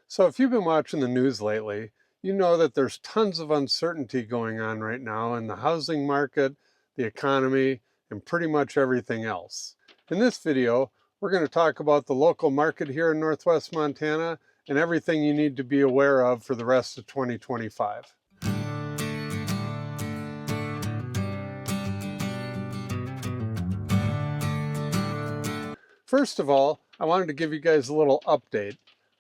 So if you've been watching the news lately, you know that there's tons of uncertainty going on right now in the housing market, the economy, and pretty much everything else. In this video, we're going to talk about the local market here in Northwest Montana and everything you need to be aware of for the rest of 2025. First of all, I wanted to give you guys a little update.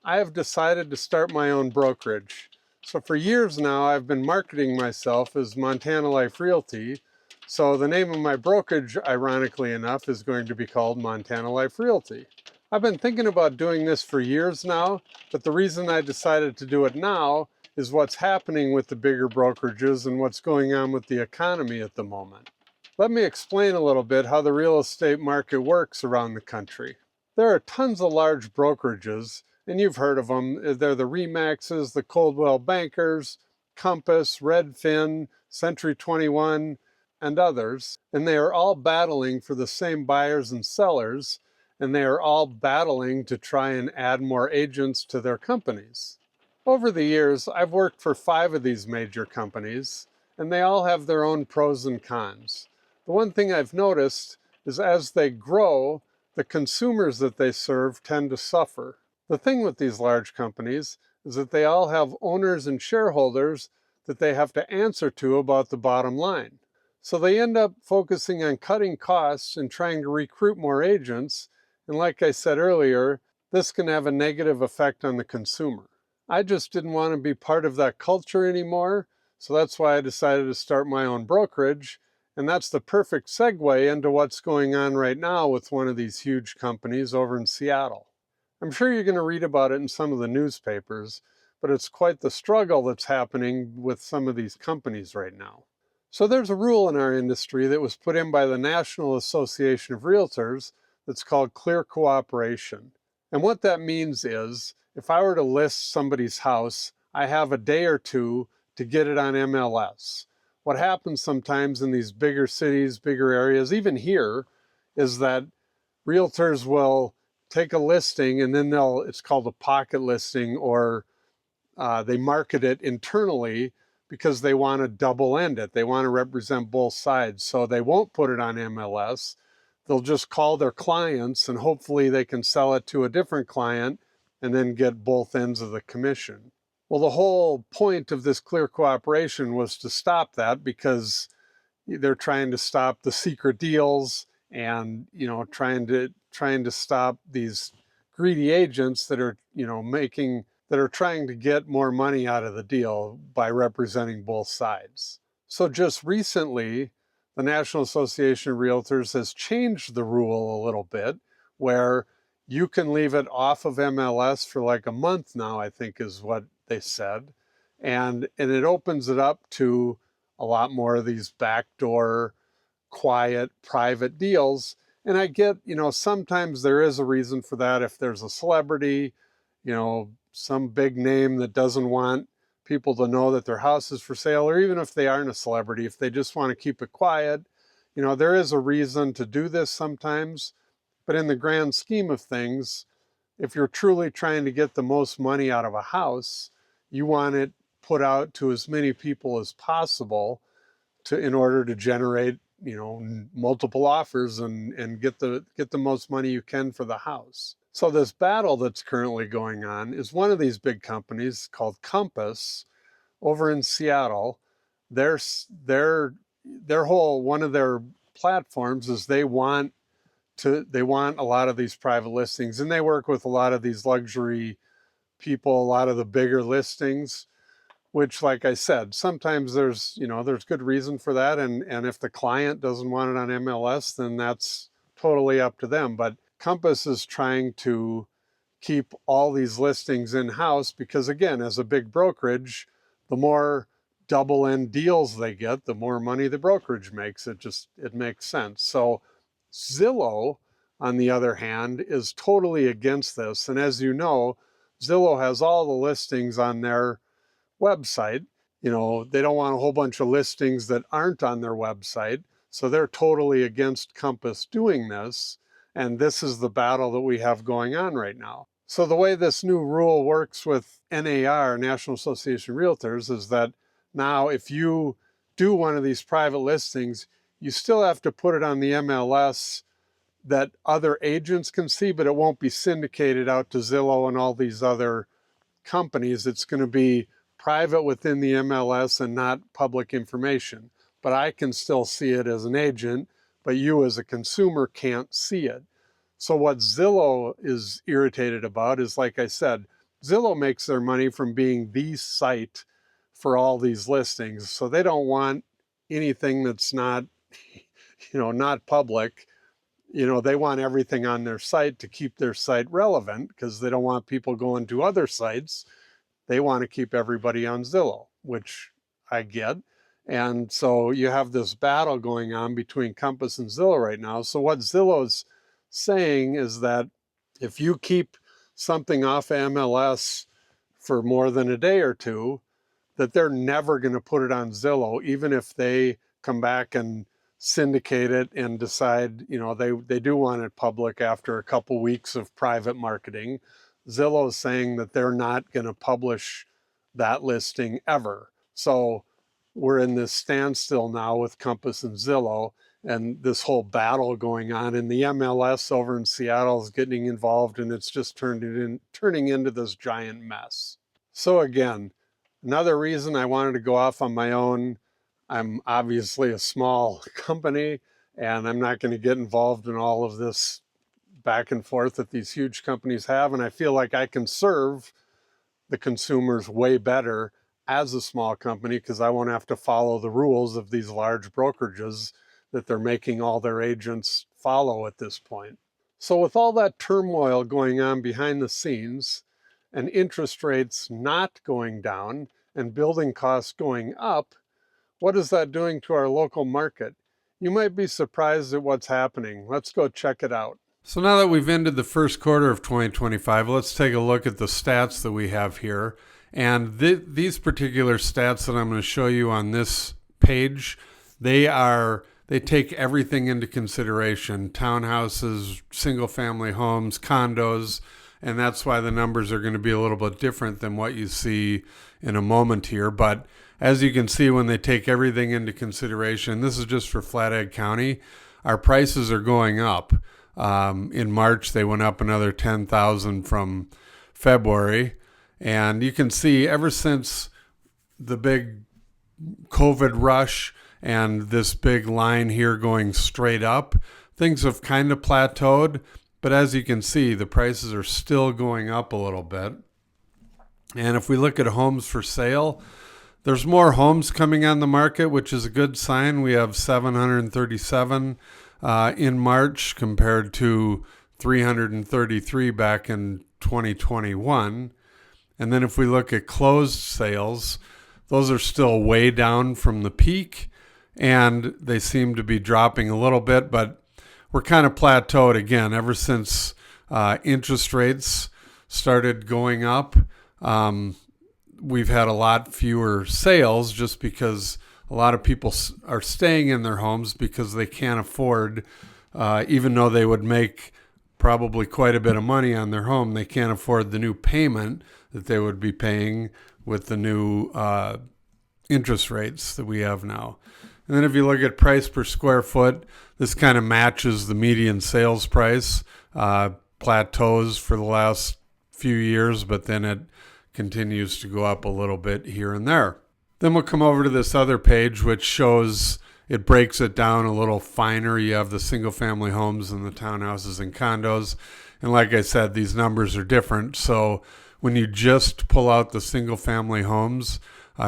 I have decided to start my own brokerage. So for years now, I've been marketing myself as Montana Life Realty. So the name of my brokerage, ironically enough, is going to be called Montana Life Realty. I've been thinking about doing this for years now, but the reason I decided to do it now is what's happening with the bigger brokerages and what's going on with the economy at the moment. Let me explain a little bit how the real estate market works around the country. There are tons of large brokerages, and you've heard of them. They're the RE/MAXes, the Coldwell Bankers, Compass, Redfin, Century 21, and others. And they are all battling for the same buyers and sellers, and they are all battling to try and add more agents to their companies. Over the years, I've worked for 5 of these major companies, and they all have their own pros and cons. The one thing I've noticed is as they grow, the consumers that they serve tend to suffer. The thing with these large companies is that they all have owners and shareholders that they have to answer to about the bottom line. So they end up focusing on cutting costs and trying to recruit more agents. And like I said earlier, this can have a negative effect on the consumer. I just didn't want to be part of that culture anymore. So that's why I decided to start my own brokerage. And that's the perfect segue into what's going on right now with one of these huge companies over in Seattle. I'm sure you're going to read about it in some of the newspapers, but it's quite the struggle that's happening with some of these companies right now. So there's a rule in our industry that was put in by the National Association of Realtors that's called clear cooperation. And what that means is, if I were to list somebody's house, I have a day or two to get it on MLS. What happens sometimes in these bigger cities, bigger areas, even here, is that realtors will take a listing and then it's called a pocket listing, or they market it internally because they want to double end it. They want to represent both sides. So they won't put it on MLS. They'll just call their clients and hopefully they can sell it to a different client and then get both ends of the commission. Well, the whole point of this clear cooperation was to stop that, because they're trying to stop the secret deals and, trying to stop these greedy agents that are, that are trying to get more money out of the deal by representing both sides. So just recently, the National Association of Realtors has changed the rule a little bit, where you can leave it off of MLS for like a month now, I think is what they said. And it opens it up to a lot more of these backdoor, quiet, private deals. And I get, sometimes there is a reason for that. If there's a celebrity, some big name that doesn't want people to know that their house is for sale, or even if they aren't a celebrity, if they just want to keep it quiet, there is a reason to do this sometimes. But in the grand scheme of things, if you're truly trying to get the most money out of a house, you want it put out to as many people as possible in order to generate, multiple offers and get the most money you can for the house. So this battle that's currently going on is one of these big companies called Compass over in Seattle. Their whole, one of their platforms is they want a lot of these private listings, and they work with a lot of these luxury people, a lot of the bigger listings, which, like I said, sometimes there's good reason for that. And if the client doesn't want it on MLS, then that's totally up to them. But Compass is trying to keep all these listings in-house because, again, as a big brokerage, the more double-end deals they get, the more money the brokerage makes. It makes sense. So Zillow, on the other hand, is totally against this. And as you know, Zillow has all the listings on their website. They don't want a whole bunch of listings that aren't on their website. So they're totally against Compass doing this. And this is the battle that we have going on right now. So the way this new rule works with NAR, National Association of Realtors, is that now if you do one of these private listings, you still have to put it on the MLS that other agents can see, but it won't be syndicated out to Zillow and all these other companies. It's going to be private within the MLS and not public information. But I can still see it as an agent, but you as a consumer can't see it. So what Zillow is irritated about is, like I said, Zillow makes their money from being the site for all these listings. So they don't want anything that's not, not public. They want everything on their site to keep their site relevant because they don't want people going to other sites. They want to keep everybody on Zillow, which I get. And so you have this battle going on between Compass and Zillow right now. So what Zillow's saying is that if you keep something off MLS for more than a day or two, that they're never going to put it on Zillow, even if they come back and syndicate it and decide, they do want it public after a couple weeks of private marketing. Zillow is saying that they're not going to publish that listing ever. So we're in this standstill now with Compass and Zillow, and this whole battle going on, and the MLS over in Seattle is getting involved, and it's just turning into this giant mess. So again, another reason I wanted to go off on my own. I'm obviously a small company, and I'm not going to get involved in all of this back and forth that these huge companies have. And I feel like I can serve the consumers way better as a small company because I won't have to follow the rules of these large brokerages that they're making all their agents follow at this point. So with all that turmoil going on behind the scenes and interest rates not going down and building costs going up, what is that doing to our local market? You might be surprised at what's happening. Let's go check it out. So now that we've ended the first quarter of 2025, let's take a look at the stats that we have here. And these particular stats that I'm going to show you on this page, they take everything into consideration: townhouses, single-family homes, condos, and that's why the numbers are going to be a little bit different than what you see in a moment here. But as you can see, when they take everything into consideration, this is just for Flathead County, our prices are going up. In March, they went up another 10,000 from February. And you can see ever since the big COVID rush and this big line here going straight up, things have kind of plateaued. But as you can see, the prices are still going up a little bit. And if we look at homes for sale, there's more homes coming on the market, which is a good sign. We have 737 in March compared to 333 back in 2021. And then if we look at closed sales, those are still way down from the peak, and they seem to be dropping a little bit, but we're kind of plateaued again ever since interest rates started going up. We've had a lot fewer sales just because a lot of people are staying in their homes because they can't afford, even though they would make probably quite a bit of money on their home, they can't afford the new payment that they would be paying with the new interest rates that we have now. And then if you look at price per square foot, this kind of matches the median sales price, plateaus for the last few years, but then it continues to go up a little bit here and there. Then we'll come over to this other page, which shows, it breaks it down a little finer. You have the single family homes and the townhouses and condos. And like I said, these numbers are different. So when you just pull out the single family homes,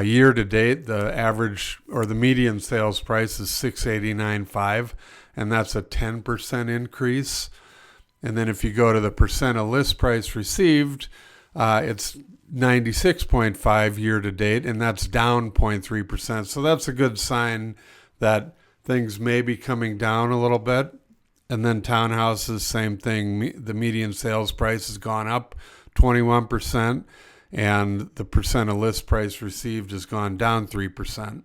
year to date, the average or the median sales price is $689.5, and that's a 10% increase. And then if you go to the percent of list price received, it's 96.5 year to date, and that's down 0.3%. So that's a good sign that things may be coming down a little bit. And then townhouses, same thing. The median sales price has gone up 21%, and the percent of list price received has gone down 3%.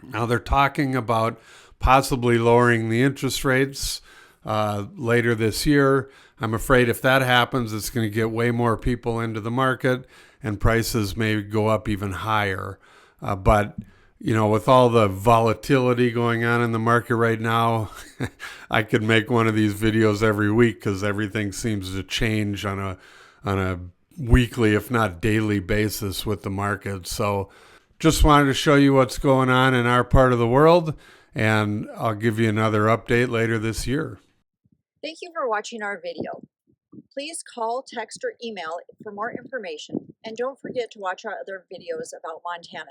Now they're talking about possibly lowering the interest rates later this year. I'm afraid if that happens, it's going to get way more people into the market and prices may go up even higher. But with all the volatility going on in the market right now, I could make one of these videos every week because everything seems to change on a weekly, if not daily basis with the market. So just wanted to show you what's going on in our part of the world, and I'll give you another update later this year. Thank you for watching our video. Please call, text, or email for more information, and don't forget to watch our other videos about Montana.